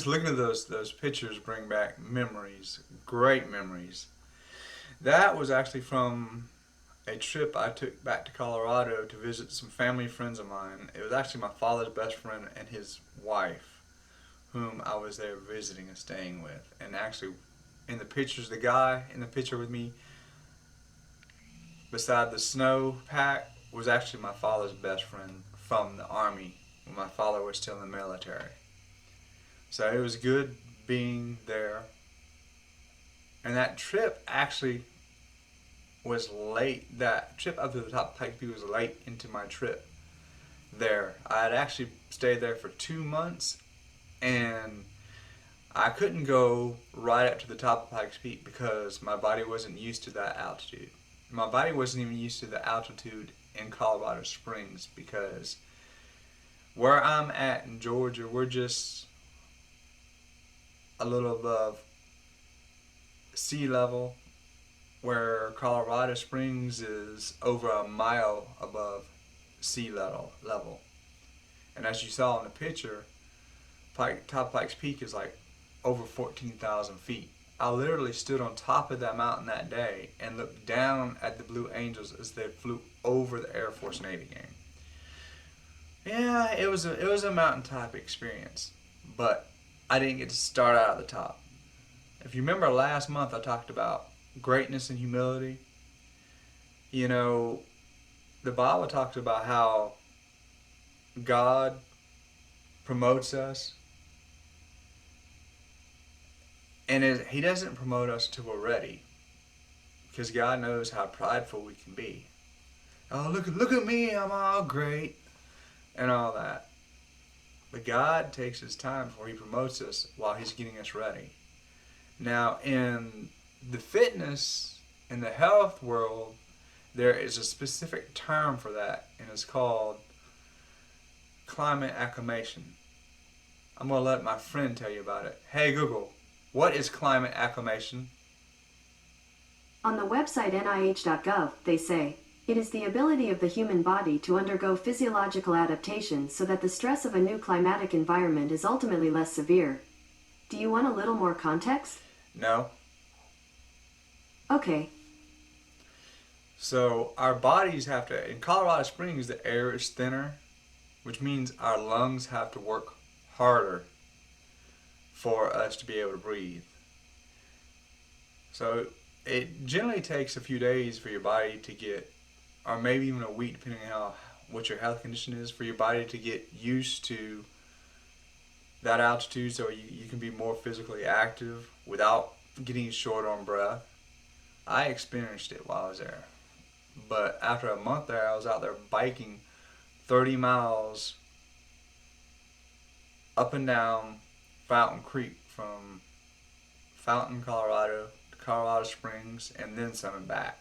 looking at those pictures bring back memories, great memories. That was actually from a trip I took back to Colorado to visit some family friends of mine. It was actually my father's best friend and his wife, whom I was there visiting and staying with. And actually, in the pictures, the guy in the picture with me beside the snow pack was actually my father's best friend from the Army when my father was still in the military. So it was good being there. And that trip actually was late. That trip up to the top of Pike Peak was late into my trip there. I had actually stayed there for 2 months, and I couldn't go right up to the top of Pikes Peak because my body wasn't used to that altitude. My body wasn't even used to the altitude in Colorado Springs because where I'm at in Georgia, we're just a little above sea level, where Colorado Springs is over a mile above sea level. And as you saw in the picture, top Pikes Peak is like over 14,000 feet. I literally stood on top of that mountain that day and looked down at the Blue Angels as they flew over the Air Force Navy game. Yeah, it was a mountaintop experience, but I didn't get to start out at the top. If you remember last month, I talked about greatness and humility. You know, the Bible talks about how God promotes us, and He doesn't promote us till we're ready, because God knows how prideful we can be. Oh, look at me, I'm all great, and all that. But God takes His time before He promotes us while He's getting us ready. Now, in the fitness and the health world, there is a specific term for that, and it's called climate acclimation. I'm going to let my friend tell you about it. Hey Google, what is climate acclimation? On the website nih.gov, they say, it is the ability of the human body to undergo physiological adaptations so that the stress of a new climatic environment is ultimately less severe. Do you want a little more context? No. Okay. So our bodies have to, in Colorado Springs, the air is thinner, which means our lungs have to work harder for us to be able to breathe. So it generally takes a few days for your body to get, or maybe even a week, depending on what your health condition is, for your body to get used to that altitude so you can be more physically active without getting short on breath. I experienced it while I was there. But after a month there, I was out there biking 30 miles up and down Fountain Creek from Fountain, Colorado to Colorado Springs and then some and back.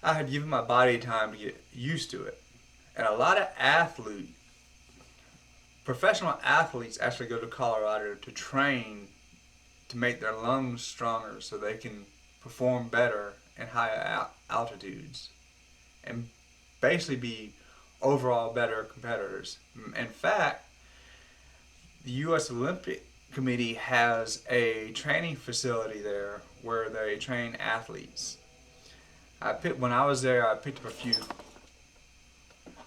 I had given my body time to get used to it. And a lot of professional athletes actually go to Colorado to train to make their lungs stronger so they can perform better in higher altitudes and basically be overall better competitors. In fact, the U.S. Olympic Committee has a training facility there where they train athletes. When I was there, I picked up a few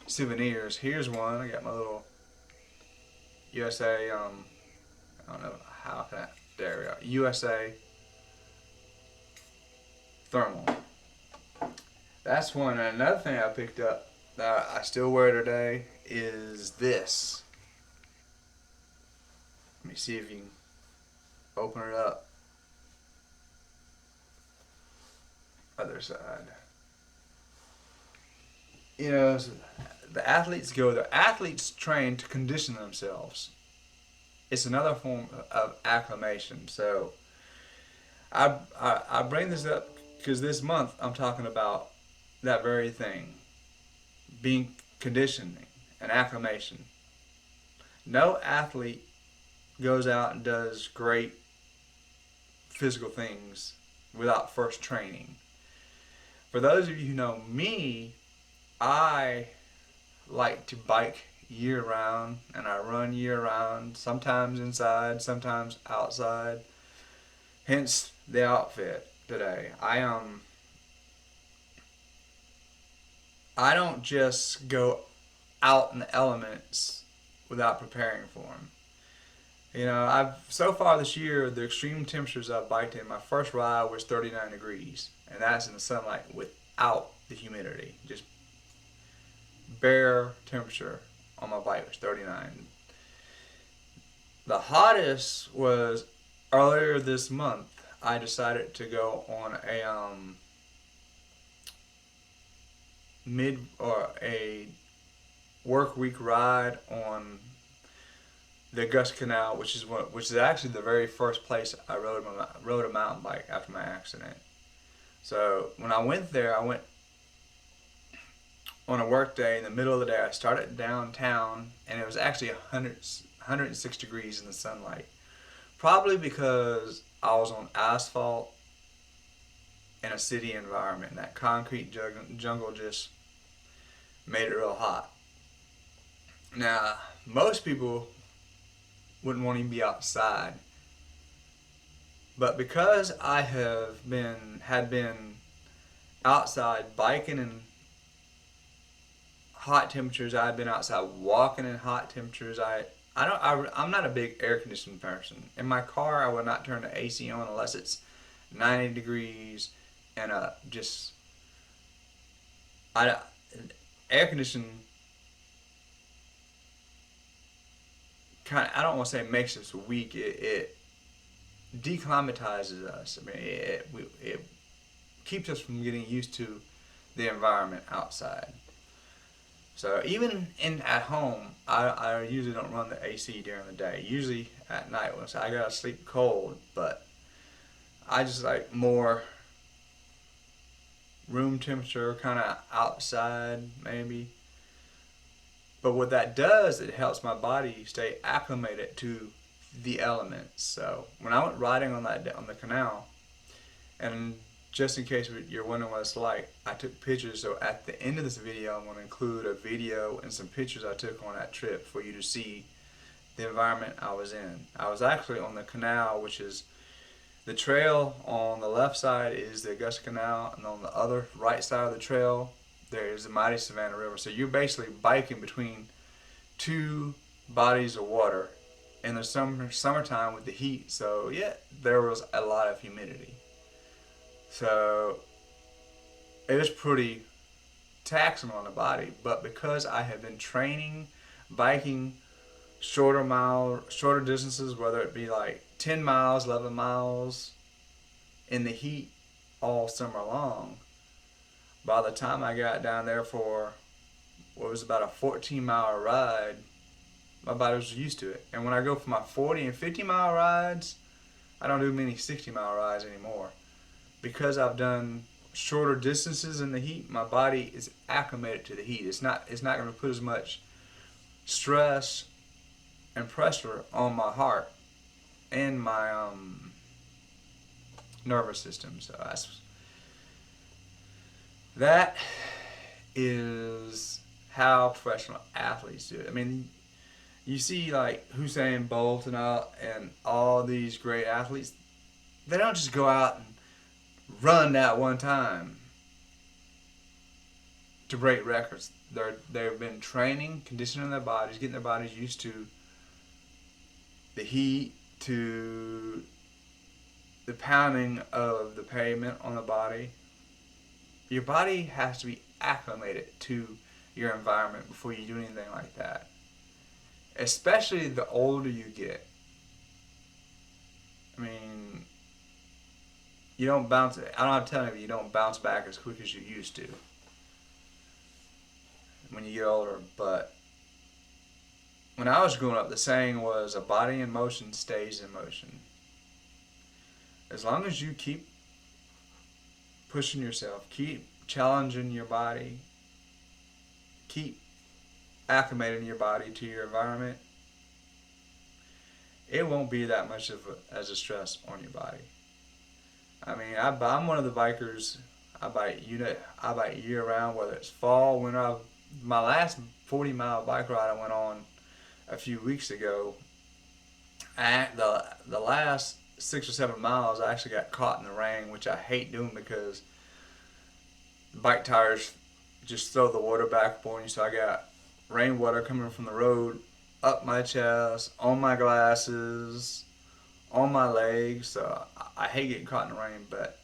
souvenirs. Here's one. I got my little USA, I don't know how can I, there we go, USA thermal. That's one. And another thing I picked up that I still wear today is this. Let me see if you can open it up. Other side. You know, so the athletes go there. Athletes train to condition themselves. It's another form of acclimation. So I bring this up because this month I'm talking about that very thing, being conditioning and acclimation. No athlete goes out and does great physical things without first training. For those of you who know me, I like to bike year round, and I run year round, sometimes inside, sometimes outside. Hence the outfit today. I don't just go out in the elements without preparing for them. You know, I've so far this year the extreme temperatures I've biked in. My first ride was 39 degrees, and that's in the sunlight without the humidity. Just bare temperature on my bike was 39. The hottest was earlier this month. I decided to go on a mid or a work week ride on the Augusta Canal, which is actually the very first place I rode a mountain bike after my accident. So when I went there, I went on a work day in the middle of the day. I started downtown, and it was actually 106 degrees in the sunlight. Probably because I was on asphalt in a city environment, and that concrete jungle just made it real hot. Now, most people wouldn't want to be outside, but because I had been outside biking in hot temperatures, I had been outside walking in hot temperatures. I'm not a big air conditioning person. In my car, I would not turn the AC on unless it's 90 degrees and just I air conditioning kind of, I don't want to say makes us weak. It declimatizes us. I mean, it keeps us from getting used to the environment outside. So even at home, I usually don't run the AC during the day. Usually at night, once I gotta sleep cold, but I just like more room temperature, kind of outside maybe. But what that does, it helps my body stay acclimated to the elements. So when I went riding on the canal, and just in case you're wondering what it's like, I took pictures. So at the end of this video, I'm going to include a video and some pictures I took on that trip for you to see the environment I was in. I was actually on the canal, which is the trail on the left side is the Augusta Canal, and on the other right side of the trail, there is the mighty Savannah River. So you're basically biking between two bodies of water in the summertime with the heat. So yeah, there was a lot of humidity. So it was pretty taxing on the body. But because I had been training biking shorter distances, whether it be like 10 miles, 11 miles in the heat all summer long, by the time I got down there for what was about a 14-mile ride, my body was used to it. And when I go for my 40 and 50-mile rides, I don't do many 60-mile rides anymore. Because I've done shorter distances in the heat, my body is acclimated to the heat. It's not going to put as much stress and pressure on my heart and my nervous system. So that is how professional athletes do it. I mean, you see like Usain Bolt and all these great athletes. They don't just go out and run that one time to break records. They've been training, conditioning their bodies, getting their bodies used to the heat, to the pounding of the pavement on the body. Your body has to be acclimated to your environment before you do anything like that. Especially the older you get. I mean, you don't bounce. I don't have to tell you, you don't bounce back as quick as you used to when you get older. But when I was growing up, the saying was, "A body in motion stays in motion." As long as you keep pushing yourself, keep challenging your body, keep acclimating your body to your environment, it won't be that much as a stress on your body. I mean, I'm one of the bikers. I bike year round, whether it's fall, winter. my last 40-mile bike ride I went on a few weeks ago, the last 6 or 7 miles I actually got caught in the rain, which I hate doing because bike tires just throw the water back upon you. So I got rainwater coming from the road up my chest, on my glasses, on my legs. So I hate getting caught in the rain, but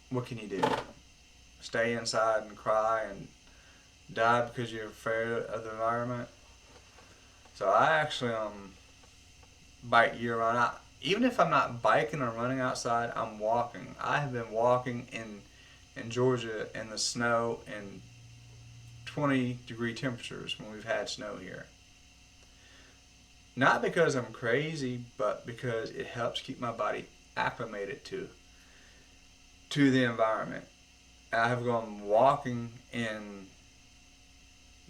what can you do? Stay inside and cry and die because you're afraid of the environment? So I actually bike year round. Even if I'm not biking or running outside, I'm walking. I have been walking in Georgia in the snow in 20-degree temperatures when we've had snow here. Not because I'm crazy, but because it helps keep my body acclimated to the environment. I have gone walking in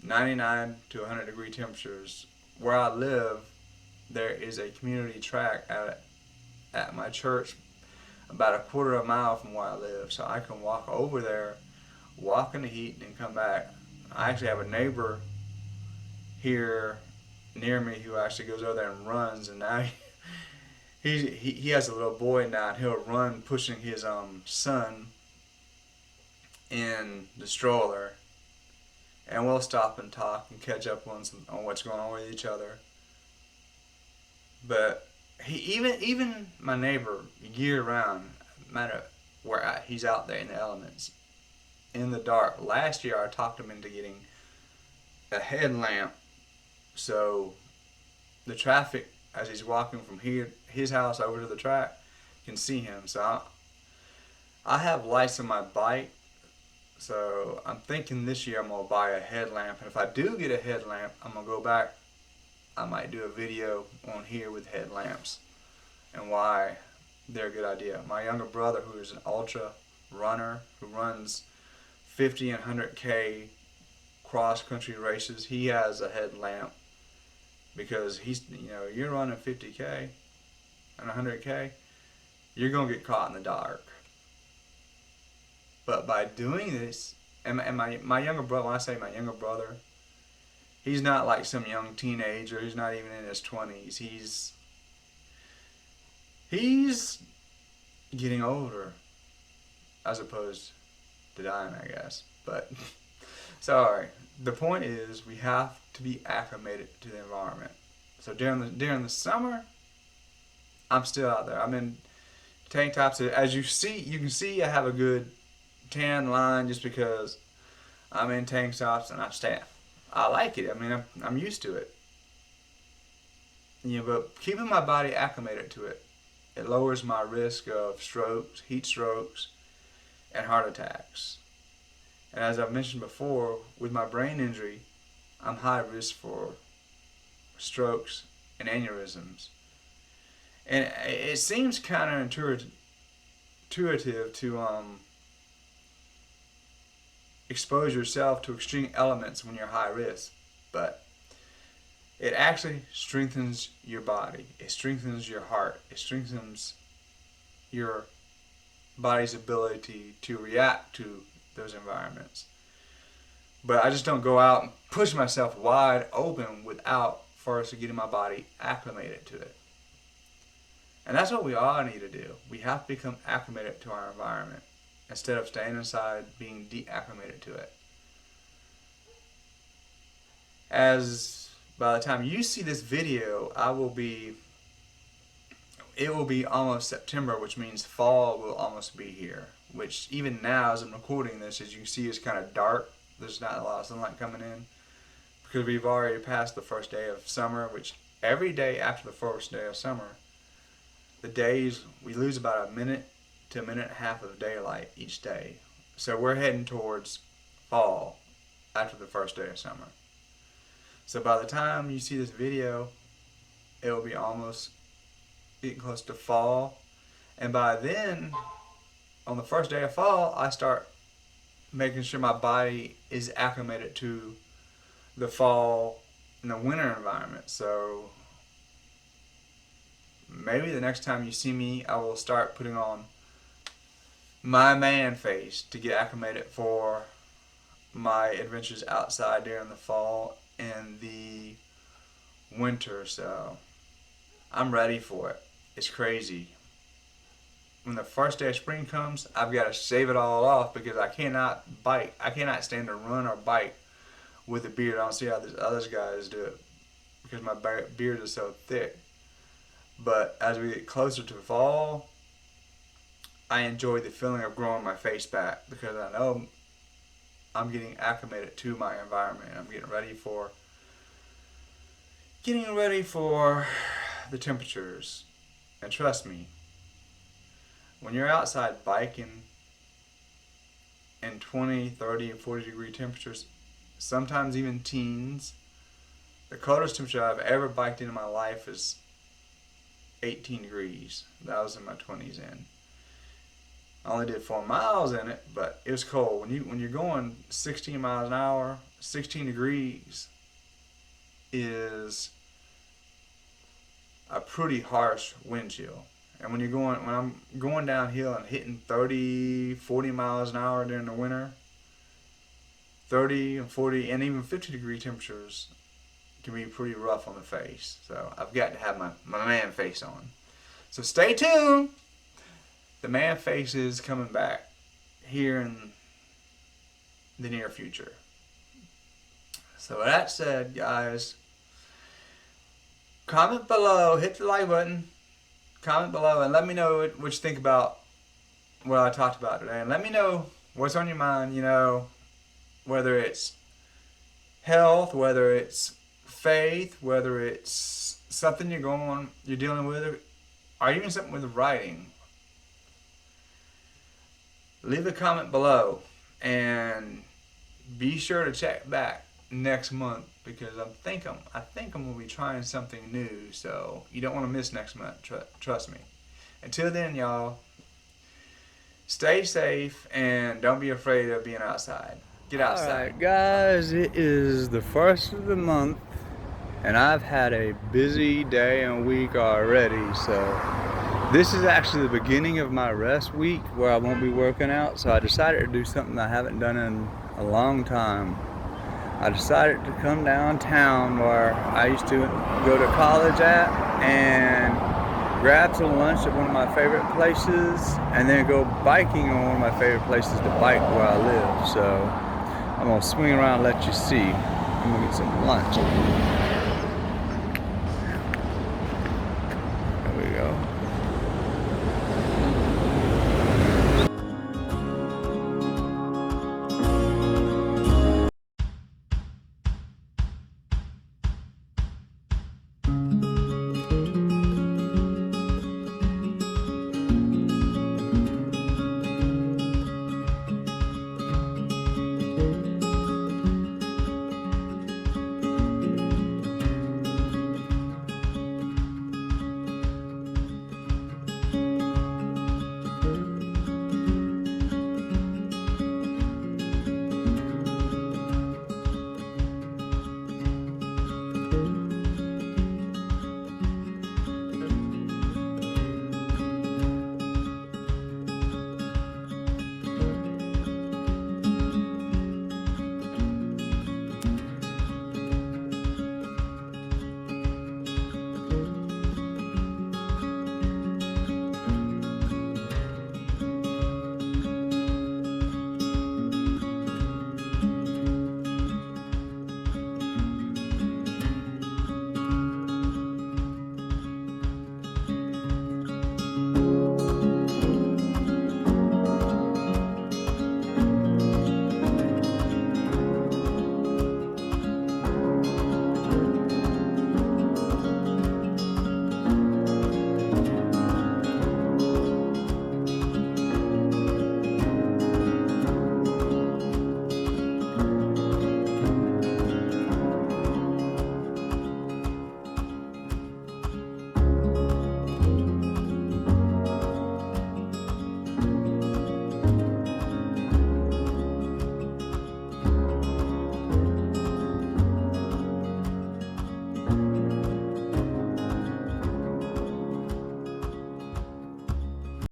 99 to 100-degree temperatures. Where I live, there is a community track at my church about a quarter of a mile from where I live. So I can walk over there, walk in the heat, and come back. I actually have a neighbor here near me who actually goes over there and runs, and now he has a little boy now, and he'll run pushing his son in the stroller, and we'll stop and talk and catch up on what's going on with each other. But even my neighbor year round, no matter where he's out there in the elements, in the dark. Last year I talked him into getting a headlamp so the traffic as he's walking from his house over to the track can see him. So I have lights on my bike. So I'm thinking this year I'm going to buy a headlamp. And if I do get a headlamp, I'm going to go back. I might do a video on here with headlamps and why they're a good idea. My younger brother, who is an ultra runner, who runs 50 and 100K cross-country races, he has a headlamp because you're running 50K and 100K, you're going to get caught in the dark. But by doing this, and my younger brother, when I say my younger brother, he's not like some young teenager. He's not even in his 20s. He's getting older as opposed to dying, I guess. But, sorry. The point is we have to be acclimated to the environment. So during the summer, I'm still out there. I'm in tank tops. As you can see I have a good tan line just because I'm in tank tops and I like it. I mean, I'm used to it. But keeping my body acclimated to it, it lowers my risk of strokes, heat strokes, and heart attacks. And as I've mentioned before, with my brain injury, I'm high risk for strokes and aneurysms. And it seems counterintuitive to expose yourself to extreme elements when you're high risk, but it actually strengthens your body. It strengthens your heart. It strengthens your body's ability to react to those environments. But I just don't go out and push myself wide open without first getting my body acclimated to it. And that's what we all need to do. We have to become acclimated to our environment instead of staying inside being deacclimated to it. As by the time you see this video, it will be almost September, which means fall will almost be here. Which even now, as I'm recording this, as you can see, it's kind of dark. There's not a lot of sunlight coming in because we've already passed the first day of summer. Which every day after the first day of summer, the days we lose about a minute to a minute and a half of daylight each day. So we're heading towards fall after the first day of summer. So by the time you see this video, it will be almost getting close to fall. And by then, on the first day of fall, I start making sure my body is acclimated to the fall and the winter environment. So maybe the next time you see me, I will start putting on my man face to get acclimated for my adventures outside during the fall and the winter, so I'm ready for it. It's crazy. When the first day of spring comes, I've got to shave it all off because I cannot bike. I cannot stand to run or bike with a beard. I don't see how these other guys do it because my beard is so thick. But as we get closer to fall, I enjoy the feeling of growing my face back because I know I'm getting acclimated to my environment. I'm getting ready for the temperatures. And trust me, when you're outside biking in 20, 30, and 40 degree temperatures, sometimes even teens, the coldest temperature I've ever biked in my life is 18 degrees. That was in my 20s in. I only did 4 miles in it, but it was cold. When you're going 16 miles an hour, 16 degrees is a pretty harsh wind chill. And when I'm going downhill and hitting 30, 40 miles an hour during the winter, 30 and 40 and even 50 degree temperatures can be pretty rough on the face. So I've got to have my man face on. So stay tuned. The man face is coming back here in the near future. So with that said, guys, comment below, hit the like button, comment below, and let me know what you think about what I talked about today. And let me know what's on your mind, whether it's health, whether it's faith, whether it's something you're dealing with, or even something with writing. Leave a comment below and be sure to check back next month because I think I'm gonna be trying something new, so you don't want to miss next month. Trust me. Until then, y'all, stay safe and don't be afraid of being outside. Get outside. Alright guys, it is the first of the month and I've had a busy day and week already, so this is actually the beginning of my rest week where I won't be working out, so I decided to do something I haven't done in a long time. I decided to come downtown where I used to go to college at and grab some lunch at one of my favorite places and then go biking on one of my favorite places to bike where I live. So I'm gonna swing around and let you see. I'm gonna get some lunch.